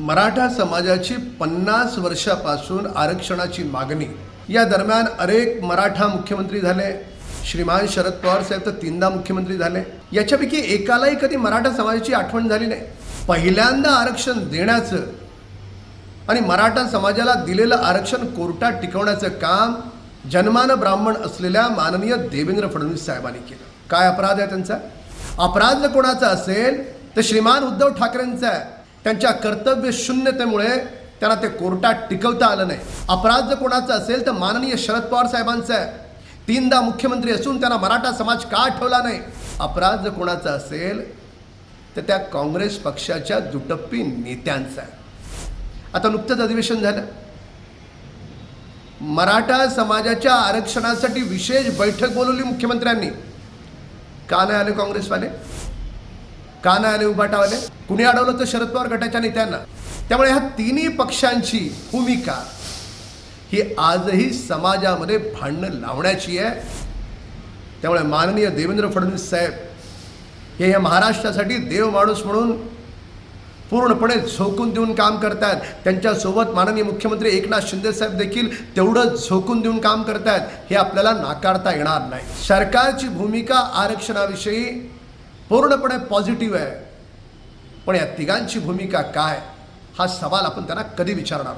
मराठा समाजाची 50 वर्षापासून आरक्षणाची मागणी। या दरम्यान अनेक मराठा मुख्यमंत्री झाले। श्रीमान शरद पवार साहेब तर 3दा मुख्यमंत्री झाले। याच्यापैकी एकालाही कधी मराठा समाजाची आठवण झाली नाही। पहिल्यांदा आरक्षण देण्याचं आणि मराठा समाजाला दिलेलं आरक्षण कोर्टात टिकवण्याचं काम जन्मानं ब्राह्मण असलेल्या माननीय देवेंद्र फडणवीस साहेबांनी केलं। काय अपराध आहे त्यांचा? अपराध जर कोणाचा असेल तर श्रीमान उद्धव ठाकरेंचा आहे। त्यांच्या कर्तव्य शून्यतेमुळे त्यांना ते कोर्टात टिकवता आलं नाही। अपराध जर कोणाचा असेल तर माननीय शरद पवार साहेबांचा आहे। 3दा मुख्यमंत्री असून त्यांना मराठा समाज का आठवला नाही? अपराध जर कोणाचा असेल तर त्या काँग्रेस पक्षाच्या दुटप्पी नेत्यांचा आहे। आता नुकतंच अधिवेशन झालं। मराठा समाजाच्या आरक्षणासाठी विशेष बैठक बोलवली मुख्यमंत्र्यांनी। का नाही आले काँग्रेसवाले? का नाही आले उभाटावाले? कुणी अडवलं तर शरद पवार गटाच्या नेत्यांना। त्यामुळे ह्या तिन्ही पक्षांची भूमिका ही आजही समाजामध्ये भांडणं लावण्याची आहे। त्यामुळे माननीय देवेंद्र फडणवीस साहेब हे या महाराष्ट्रासाठी देव माणूस म्हणून पूर्णपणे झोकून देऊन काम करतात। त्यांच्यासोबत माननीय मुख्यमंत्री एकनाथ शिंदे साहेब देखील तेवढंच झोकून देऊन काम करतात। हे आपल्याला नाकारता येणार नाही। सरकारची भूमिका आरक्षणाविषयी पूर्णपणे पॉझिटिव्ह आहे, पण या तिघांची भूमिका काय हा सवाल आपण त्यांना कधी विचारणार?